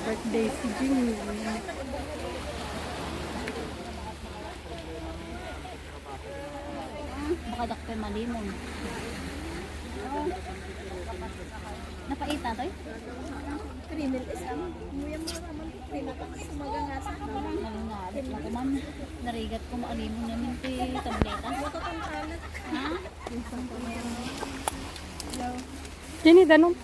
Birthday si Jimmy. Baka Dr. Malimon. Napait na to eh? Criminal is ang muyang mga naman pinatakas sumagangasa. Nalingalit na ko ma'am. Narigat ko maalimon namin ti tableta. Boto kang kalat. Ha? Jenny, danong.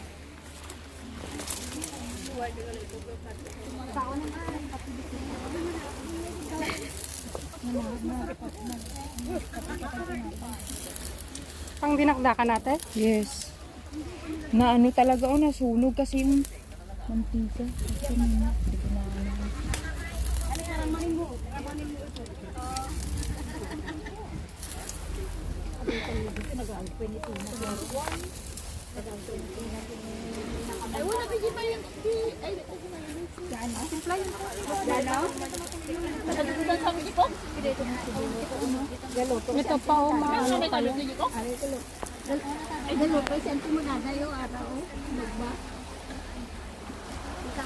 Pang dinakdakan natin? Yes. Na ano talaga o nasunog kasi yung mantika. Kasi nila. Hindi ko na ano. Ay, wala ba yung yung ay, Gano? Gano? Ito pa o maano tayo. Ay, dalo pa sento mo na dayo araw. Nagba.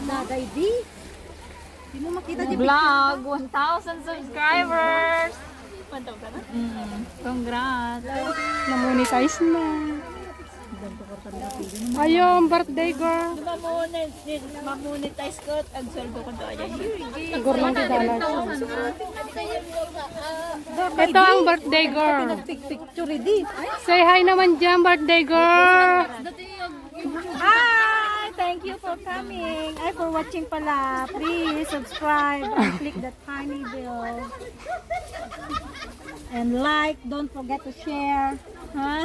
Nagay di. Di mo makita di Vlog! 1,000 subscribers! Congrats! Na-monetize na. Ayun, birthday girl. Ma-monetize ko at sweldo ko doon. Siguro lang $2. Ito ang birthday girl. picture di. Say hi naman dyan, birthday girl. Hi! Thank you for coming. Ay, for watching pala. Please subscribe and click the tiny bell. And like, don't forget to share. Ha?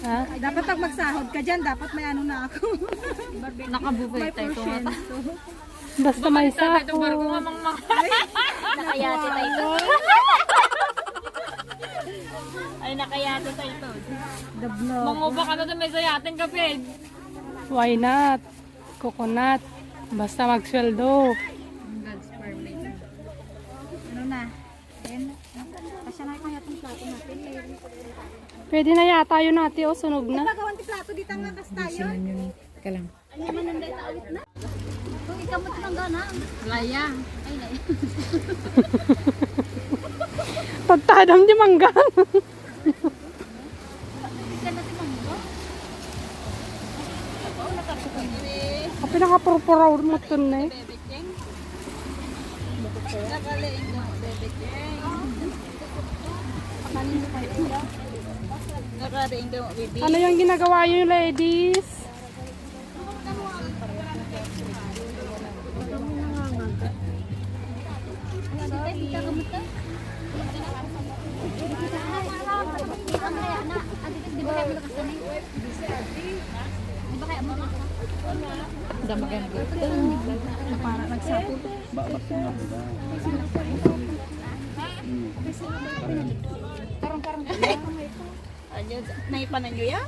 Ha? Dapat pag magsahod ka dyan, dapat may ano na ako. Nakabuboy tayo ito. Basta may sahod. Nakayati tayo ito. Ay, nakayati tayo ito. The vlog. Manguba ka na ito may sayating kape. Why not? Coconut. Basta magsweldo. Ano na? Then, kasya na kaya itong plato natin. Pwede na yata yun natin. O, sunog na. Pagawan ti plato dito ang lakas tayo. Teka lang. Ay, naman nanday tawit na. Kung ikaw mo tinangga Laya. Ay, laya. Pagtadam di manggang. Kapag nakapurpuraw mo ito na eh. Ano yung ginagawa yun, ladies? Damagan ko. Para nagsapo. Karong-karong. Ano, naipanan nyo ya?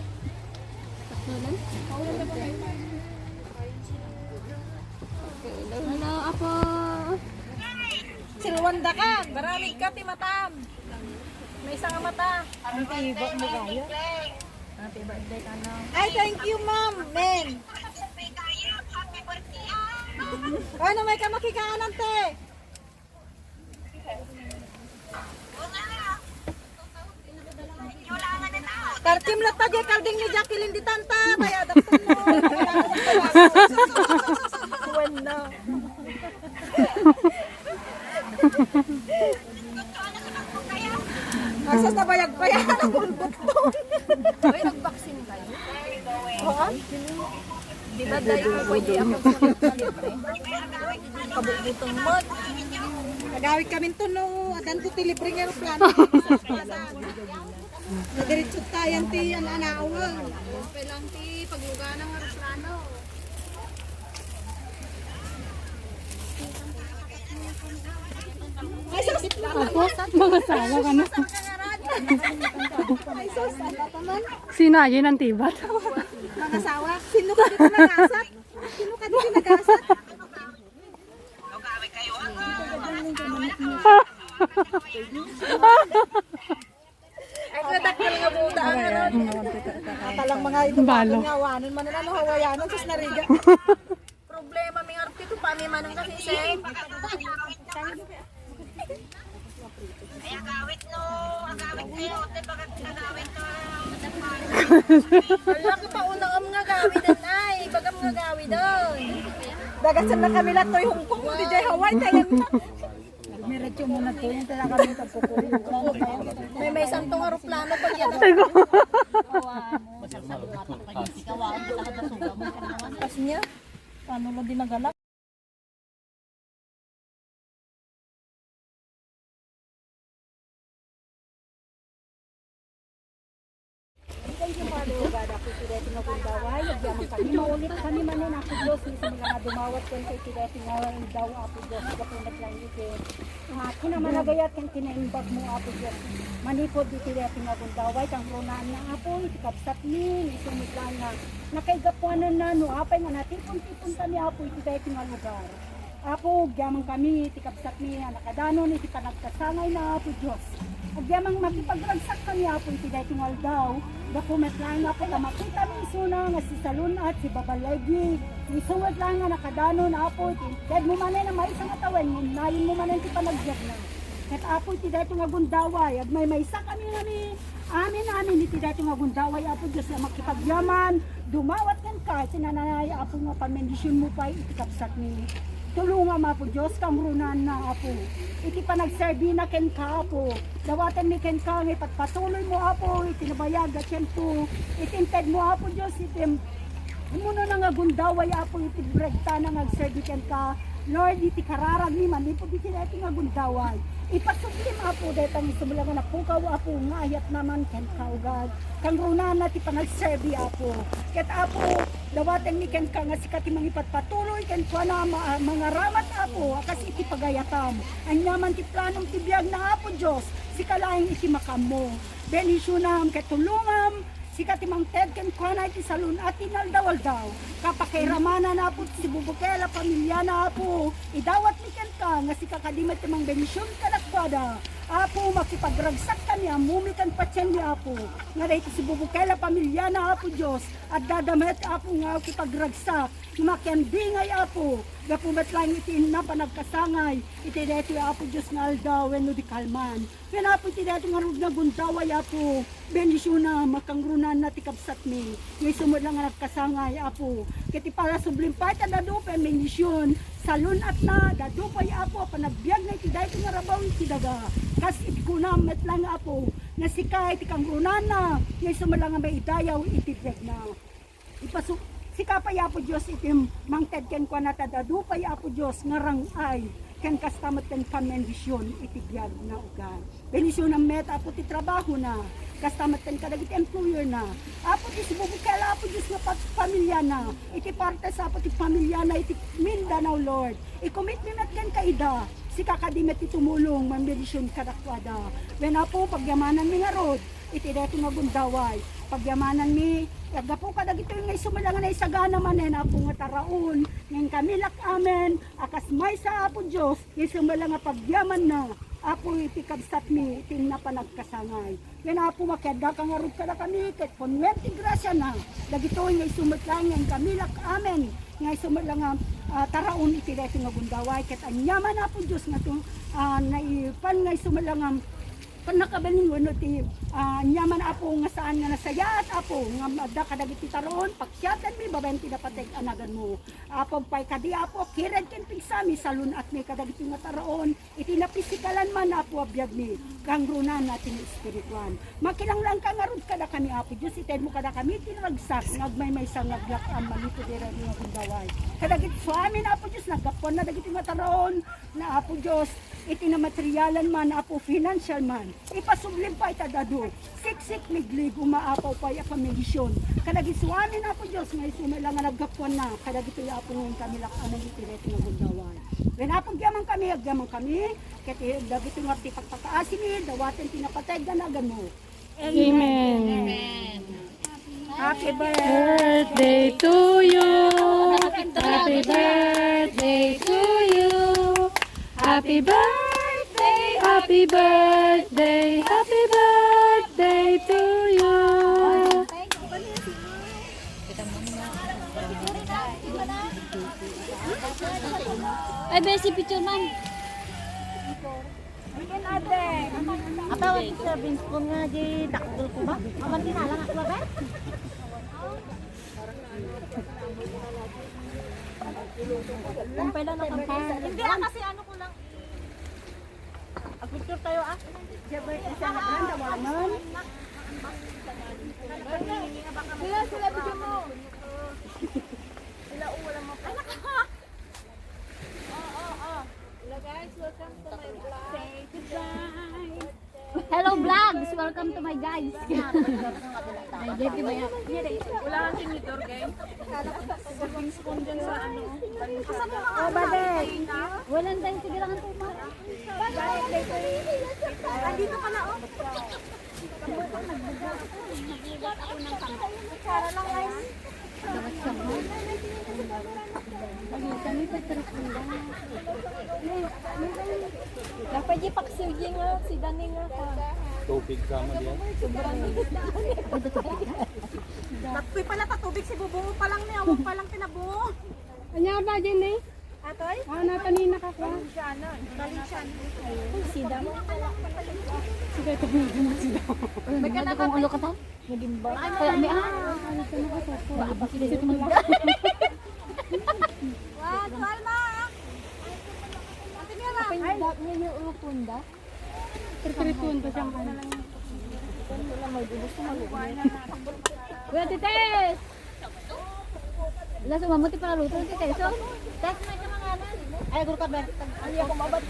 Hello, apo. Silwanda ka. Baramig ka, timatam. May isang mata. Ang tiba mo gaya. Happy birthday ka na. Ay, thank you, ma'am. Men. Ano, may kamakikaanan, te. Tartim lat pa dia kalding ni Jacqueline di tanta. Bayad ako mo. Bueno. Asas na bayag-bayag ang bulbot to. Ay, nag-vaccine kayo? Oo. Di ba dahil pwede ako sa libre? Kabutong mo. Nagawit kami to no. Adan to tilibre ng aeroplano. Nadiritso tayo ti anawang. Pelang ti pagluga ng aeroplano. Ay, sus! Ako, mga sawa ka na. Ay, sus! Ano naman? Sinayin ang tibat. Mga sawa? Sino ka dito nagasat? Sino ka dito nagasat? Ay, kadakal nga buta ang ano. Talang mga ito Balo. ngawanon man na hawayanon sus nariga. Problema may arti to pa may manang kasi say. Wala ka pa unang nga gawi din ay, bagam nga gawi doon. Dagasan na kami lang to'y Hong Kong, di jay Hawaii, tayo na. Miretso mo na po yung talaga kami tagpupunin. May santong aeroplano pag yan. Pas niya, paano mo dinagalak? Maulit kami manin ako Diyos, mismo nga dumawat ko sa itigay tingawan daw ako Diyos, kapunat lang ito. Kinamanagayat kang kinaimbag mo ako Diyos. Manipod itigay tingawan daway, kang runaan na ako, itikapsat ni, isumit lang na. Nakaigapuanan na, no, apay nga natin, tipon kami ako itigay tingawan lugar. Apo, gyamang kami, tikapsat ni, nakadanon, itipanagkasangay na ako Diyos. At gyamang makipagragsak kami ako itigay tingawan daw. Dakumet lang ako na makita mi isuna nga si Salun at si Babalegi. Isuwad lang nga nakadano na apo. Dahil mo manin na may isang atawen, nayin mo manin ti panagyak na. Kat apo iti dahito nga gundaway. At may isa kami amin iti dahito nga gundaway apo Diyos na makipagyaman. Dumawat kan ka, sinananay apo nga pamendisyon mo pa iti kapsat ni. Tulungan mo po Diyos, kamrunan na apo. Iti pa nagserbi na ken ka apo. Dawatan mi ken ka, ipagpatuloy mo apo. Itinabayag at yan po. Itinted mo apo Diyos, muna na nga gundaway apo. Itibregta na nagserbi ken ka. Lord, iti kararag ni manipod iti iti nga gundaway. Ipasublim apo, dahil ang isumula nga napukaw apo. Ngayat naman ken ka ugad. Kamrunan na ti pa nagserbi apo. Ket apo, dawatan mi ken ka nga sikat imong ipatpatuloy ken ko na mga ramat apo akas iti pagayatam. Anyaman ti planong ti biag na apo Dios, sikalaing iti makamo. Benisyonam ket tulungam sikat imong ted ken ko na iti salun at tinaldawal daw. Kapakairamana na apo si Bubukela pamilya na apo. Idawat mi ken ka nga sikakadimet imong benisyon kalakwada. Apo, makipagragsak kami, amumikan patsyan ni Apo. Nga dahil si Bubukela pamilya na Apo Diyos. At dadamet Apo nga kipagragsak. Makiandingay Apo. Gapumat lang itin na panagkasangay. Iti dito Apo Diyos nga aldawen no di kalman. Yan Apo iti dito nga rug na gundaway Apo. Benisyon na makangrunan na tikapsat mi. Ngay sumod lang nga nagkasangay Apo. Kiti para sublimpay ta dadupen benisyon. Salun at na dadupay Apo panagbiag na iti dito nga rabaw iti daga. Kas iti kunam met lang Apo. Nga sikay iti kangrunan na. Ngay sumod lang nga may idayaw iti biag na. Sikapay Apo Diyos itim mangted ken kwa natadadupay Apo Diyos ngarang ay ken kastamat ken kamendisyon itigyag na ugan. Benisyon ang met Apo ti trabaho na kastamat ken kadagiti employer na. Apo ti Bubukela Apo Diyos nga pamilya na. Iti parte sa Apo ti pamilya na iti Mindanao Lord. I-commit met ken kaida. Si kakadimet ti tumulong mambendisyon kadakwada. Ben Apo pagyamanan mi nga rod iti deto nga gundaway. Pagyamanan mi Yaga po kadagito yung sumalangan na isagana manen Apo nga taraon. Ngayon kami lak amen. Akas may sa Apo Diyos. Yung sumalang nga pagyaman na. Apo iti kabsat mi. Itin na panagkasangay. Yan Apo makiada ka nga rod ka na kami. Ket konwerte grasya na. Dagito yung sumalang ngayon kami lak amen. Ngayon sumalang nga taraon iti dito nga gundaway. Ket anyaman Apo Diyos nga itong naipan ngayon sumalang nga panakabalin wano ti nyaman Apo nga saan nga nasayaat Apo nga madda kadagiti taron pagsyatan mi babayan ti dapat anagan mo Apo pay kadi Apo kired ken pigsami salun at may kadagiti nga taron iti napisikalan man Apo abiyag mi kangrunan natin espirituan makinanglang ka nga rod kada kami Apo Dios ited mo kada kami tinragsak ngagmay sangaglak ang malito dira nga gundaway kadagiti suamin Apo Dios nagapon na dagiti nga taron na Apo Dios iti na materialan man Apo financial man ipasublim pa itadado siksik miglig umaapaw pa ya pamilisyon kadagisuanin Apo Diyos nga isumilang nga naggapuan na kadagito ya Apo ngayon kami lakamang itiret nga gundawan when Apo agyaman kami kati dagito nga ti pagpakaasimi dawaten tinapatay ganagan mo Amen. Happy birthday Birthday to you. Happy birthday to you. Happy birthday. Happy birthday. Happy birthday to you. Ay, besi picture man. Bikin ate. Apa wag sa Vincent nga di dakdol ko ba? Aman kinala nga ba? Kumpay lang na kumpay. Hindi kasi ano ko lang. Picture tayo ah. Sila video mo. Sila wala mo. Ay naka. Hello guys, welcome to my vlog. Say goodbye. Hello vlogs, welcome to my guys. Ay, Jetty ba yan? Wala kang sinitor, guys. Kala ko sa serving spoon dyan sa ano. Oh, bade. Walang time sige lang ang tuma. Andito ka na, oh. Para lang, guys. Dapat di paksiw nga, si Dani nga ka. Tubig sama diyan. Nagpoy pala patubig si Bubuo pa lang niya, huwag pa lang tinabuo. Anya ba dyan eh? Atoy? Natanina ka ko. Kalisyan. Sidam. Sige, tumigil na sila. May kana kung ulo ka ta? Magimba. Kaya may Ba sila sa tumanda. Wow, Alma! Ate Mira! Ay, dap niya yung ulo punda. Terteripun pa siyang ano. Kuya Tites! Wala sumamuti para luto ng Tites. So, Tes, may kamanganan. Ay, guru ka ba? Ay, ako mabat.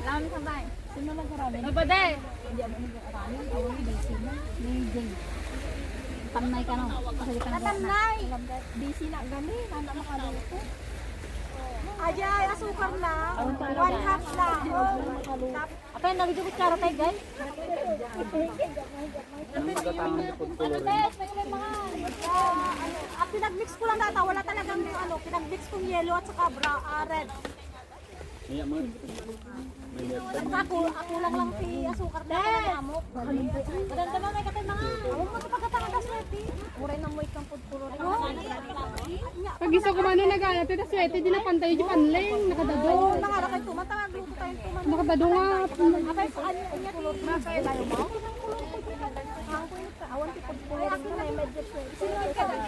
Lawan ka ba? Sino lang karami? Mabade! Hindi ako nag-arami. Ako ni busy na. Ni Jing. Tamnay ka no? Kasi ka na. Natanay! Busy na gani, nana makaluto. Ajay, asukar lang. 1/2 lang. Apa yang nalito ko karo kay guys? Ano Tes? May kumain mga. At pinag-mix ko lang data, wala talagang ano, pinag-mix kong yellow at saka red. Iya mo. Ako lang si asukar na ng amok. Maganda na may katay mga. Awag mo pagkatanga ka swerte. Uray na mo ikang pudpulo. Pag isa ko man nagaya, tita swerte, di na pantay di panleng, nakadado. Oo, nangara kay tuman, tama luto tayong tuman. Nakadado nga. Abay sa kanya niya ti. Masay layo mo. Awan ti pudpulo rin ka na medyo swerte. Sino ka na?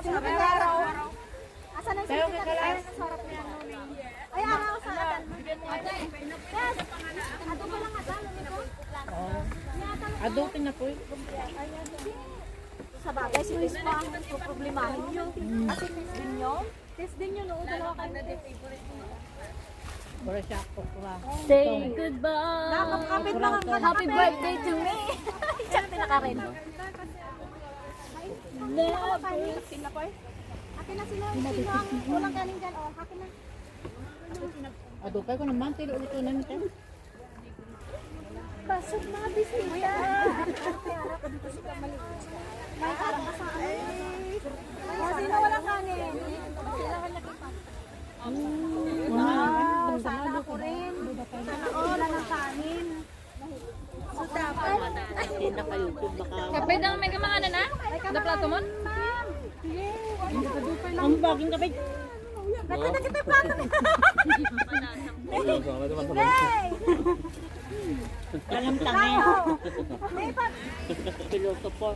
Sino ka araw? Asa na siya ka sa sarap niya no. Ay araw sa atan. Yes. Ato pa lang atan nito. Ado na po. Sa bagay si Luis pa ang problemahin niyo. Kasi test din niyo. Test din niyo no, dalawa kayo na favorite niyo. Para siya ako pa. Say goodbye. Nakakapit lang ang Happy birthday to me. Check din ka rin. Sila ko eh. Akin na sila. Sino ang kulang galing dyan? Oh, akin na. Ado kay ko naman tilo ulit na nito. Basog na bisita. May harap ka sa sino walang kanin? Sila wala kita. Wow, sana ako rin. Sana wala ng kanin. So dapat. Hindi na kayo baka. Kapay daw may kamanganan na? Da plato mo? Ang baging kapit. Nakita kita yung plato niya. Hey! Kalam tangay. May pa. Philosopher.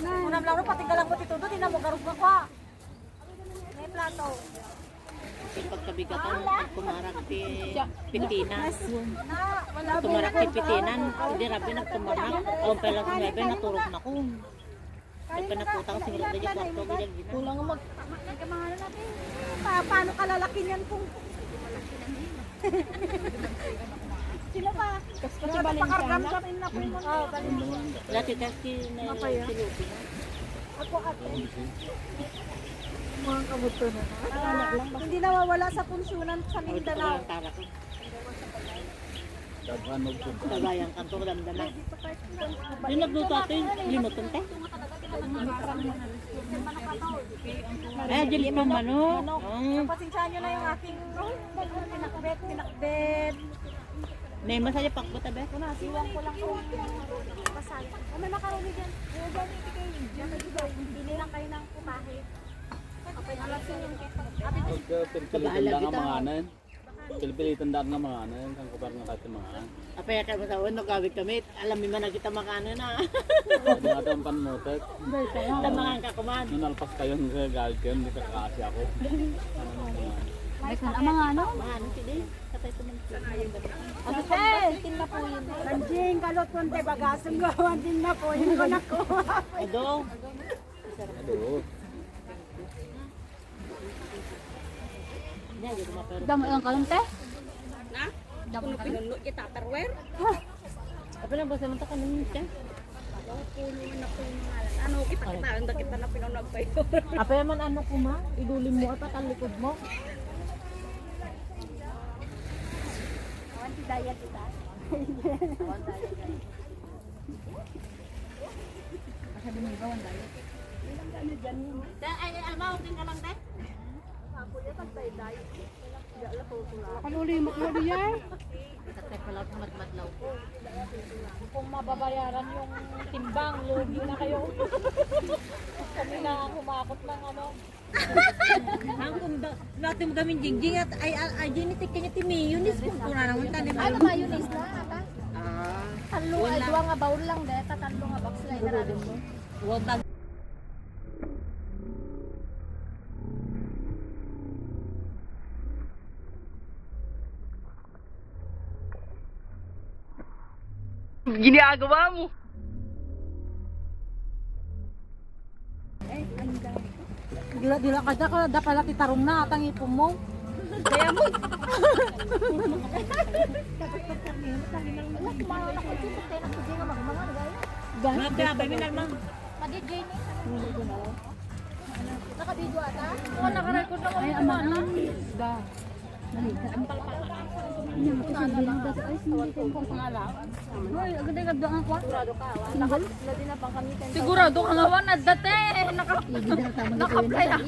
Unang laro pati galang mo titudo, tinamo garog ka kwa. May plato. Pagkabigatan pagkumarak ti Pilipinas. Na, wala ba Tumarak ti Pilipinan. Hindi rabi nagtumarak. Awan pa lang kumebe naturog na ko. Ay panakutang siguro na yung kwarto ko dyan. kulang mo magkamahalan natin. Paano kalalaki niyan kung sino pa? Kasi pakargam ka rin na po yung mga. Dati kasi na silupi. Ako ate. Mga kabuto na. Hindi nawawala sa punsyonan sa Mindanao. Daghan mo pud. Kabayang kantong damdaman. Yung nagluto atin, limutan te. Eh, dili pa mano. Pasensyahan nyo na yung aking pinakbet. May masaya pakbo tabi. Siwang ko lang kung pasal. May makaroni dyan. Bili lang kayo ng putahe. Okay, alasin yung Pagka-pilpilitan lang ang mga anan. Pilpilitan lang ang mga anan. Kang kupar nga kahit yung mga anan. Apaya ka masawin, no gawin kami. Alam mo na kita makano na. Pwede nga daw ang panmutot. Tamangan ka kuman. Nung nalpas kayo ng galgan, hindi ka kaasi ako. Ang mga ano? Mga ano sila. Katay sa mga. Ano pa? Tin na po yun. Kanjing, kalot konti bagasong gawan din na po. Yung ko nakuha. Ado. Aduh. Damo ang kalong te? Na? Damo ka pinuno kita Tupperware. Apa na basta man ta kanang te? Ano kita kita na pinunog pa ito. Apa man ano ko ma? Idulim mo at ang likod mo. Awan si Daya kita. Masabi mo gawan dahil. Ay almaw din ka lang te? Kalulimot mo diyan. Katay pala kung matmatlaw ko. Kung mababayaran yung timbang, lugi na kayo. Kami na humakot ng ano. Ang kung natin mo gamin jingjing at ay genitik kanya ti mayonnaise kung kuna naman tanim. Ano ba yun isla ata? Talo ay duwa nga baul lang de, tatalo nga box lang na mo. Wag tag Ginagawa mo. Dila kada ka da pala titarong na atang ipon mo. Kaya mo. Magkabay minal mang. Padi-J ni. Nakabidyo ata? Oo, nakarecord na Ay, amana. Da. Sigurado ka nga wan at dati. Nakaplay na.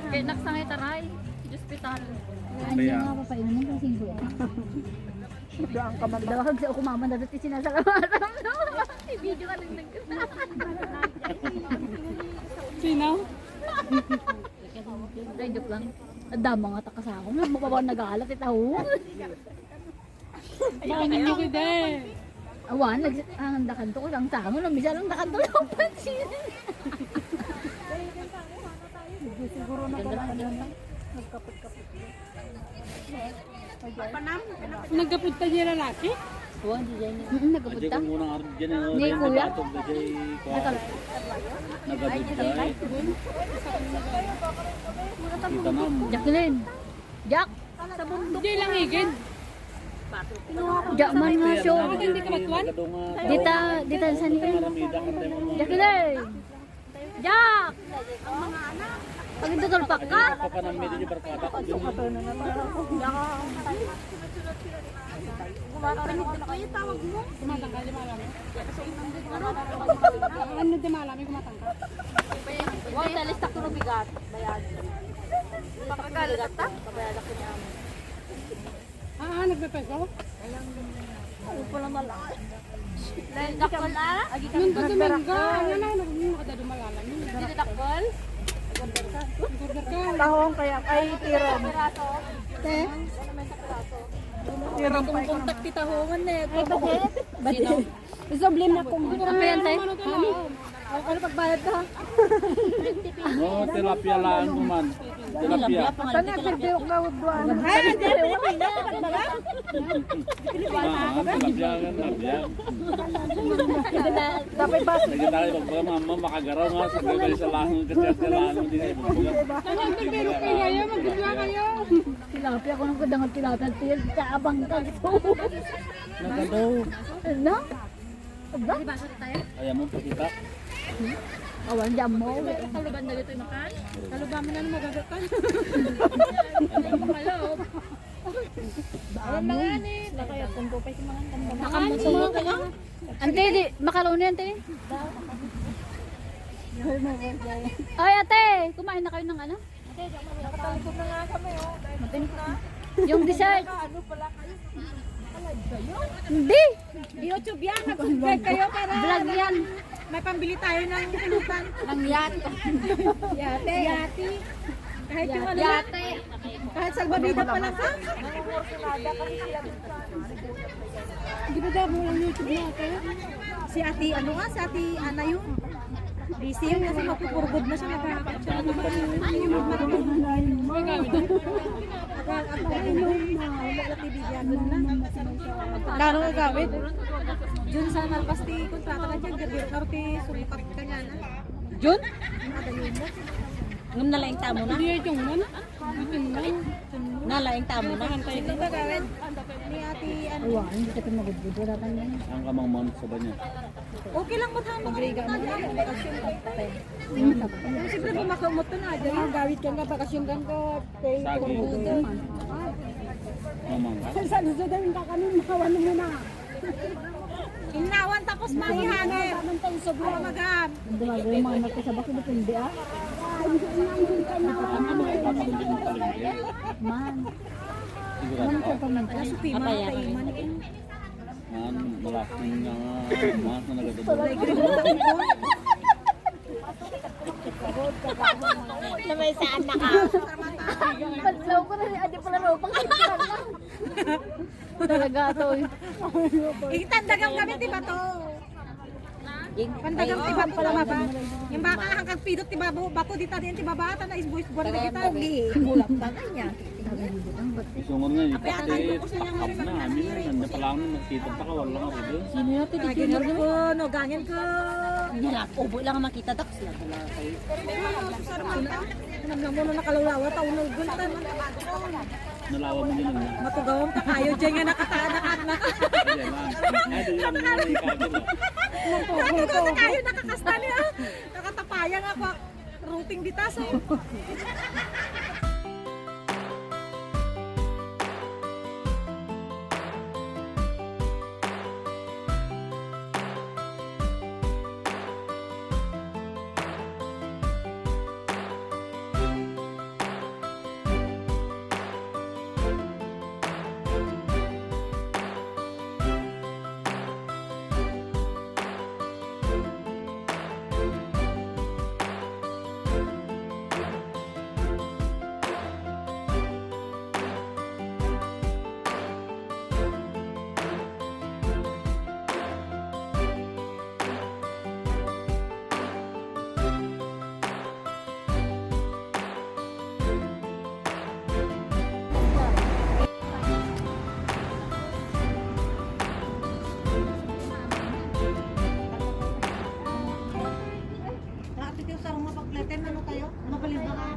Kaya nagsangay taray. Hospital. Doang ka mag Dawag sa ako mama na dati sinasalamaram. I-video ka lang Sino? Ay, joke lang. Ang mga takas ako. Mababaw nag-aalat itaw. Bakit ninyo kita eh? Awan, ang dakanto ko lang tango. Namisa lang dakanto lang pansin. siguro na pala nagkapit-kapit. Nagkapit ta niya lalaki? Tuwan di dyan. Nagkapunta. Aja kung unang arad dyan eh. Ni kuya? Nagabit dyan. Kita na mo. Jacqueline. Jack. Hindi lang higid. Jack man nga siya. Bakit hindi ka matuan? Dita sa niya. Maramida ka tayo mga. Jacqueline. Jack. Pag ito tulpak ka. Apa ka ng medyo barkada ko dyan. Kumatangka, di malami. Ano di malami kumatangka? Wala na lista ko bigat. Bayad. Pagkagalat ta? Bayad ako niya. Nagpepeso? Pala mala. Dahil dakol ah? Nung Domingo, ano na, nakadado malalam. Dito dakol? Order ka. Tahong kaya ay tirom. Te? Tirom pa ikaw. Kontak ti tahongan na. Sino? Isoblim na kung Ano pa yan, te? ano pagbayad ka? No, tilapia lang kuman. Tilapia. Sana serbiok na udwan. Tilapia kan tilapia. Dapat ba? Lagi tayo pag mama makagaraw nga sa kayo sa langon kasi sa langon din ay bubuga. Pero kayo, mag-isla kayo. Tilapia ko nung kadangat tilapia. Sa abang kagso. Nagadaw. Ano? Aba? Ayaw mo pakita. Awan jam mo. Kaluban na dito yung makan. Kaluban mo na ng magagatan. Malob. Baan mo. Nakayat kung po pa si mga kandang. Nakamusunod ka lang. Ante, di. Makalaw na ante. Ay, ate. Kumain na kayo ng ano? Talikod na nga kami, oh. Magaling na. Yung dessert. Ano pala kayo? Hindi. YouTube yan, mag-subscribe kayo para Vlog yan. may pambili tayo ng pulutan. Ng yacht. Yate. Yate. Kahit yung ano lang, Yate. kahit salbabida pa lang ha. Hindi ba daw mo lang YouTube natin? Si Ate, ano nga, si Ate Ana yun. Busy yun kasi mapupurgod na siya Sabi pa rin. Lalo ka gawin. Diyon sa nalpasti kontrata ka dyan, gabir karti sumukat ka niya na. Jun? Ngam nalaing tamo na. Hindi yung man. Bitin na. Nalaing tamo na. Ito ba gawin? Ni Ate ano. Hindi ka tumagod. Wala kang yan. Ang kamang month sa banyo. Okay lang mo tama. Magriga mo na. Siyempre kung makamot na, dyan ang gawit ka nga, bakasyon ka nga, kay Sagi. Kurbuto. Mamang ka. Sa lusod ang kakanin, makawan mo na. Inawan tapos mahihangin. Sobrang magam. Dumagawa yung mga anak ko sa bako na hindi ah. Ang mga ipapakabili mo palengke. Man. Sigurado ka. Supi, mga kaiman. Man, malasting nga mas na nagadado. Na may saan na ka. Panslaw ko na ni Adi pala no. Pangkailan lang. Talaga to. Itandagam kami, tiba to. Pandagam tiba pala maba. Yung baka hanggang pidot tiba bato dita din tiba bata na is voice board kita. Bulak pa kanya. Isungon nga, ipakit, pakap na. Amin na, nanda pa lang na, nakita pa ka, wala nga rin. Sino yung Gagin ko, no, gangin ko. Nilap, ubo lang ang makita dak sila pala kayo. Anam lang mo na nakalulawa, taunol gultan. Nalawa mo nila nga. Matugawang ka kayo dyan nga nakataanak na. Kaya lang. Ay, dali lang naman yung kagin. Natugaw na kayo nakakasta niya. Nakatapayan ako. Routing ditaso. Ate, yung sarong mapagleten, ano kayo? Mabalin ba ka?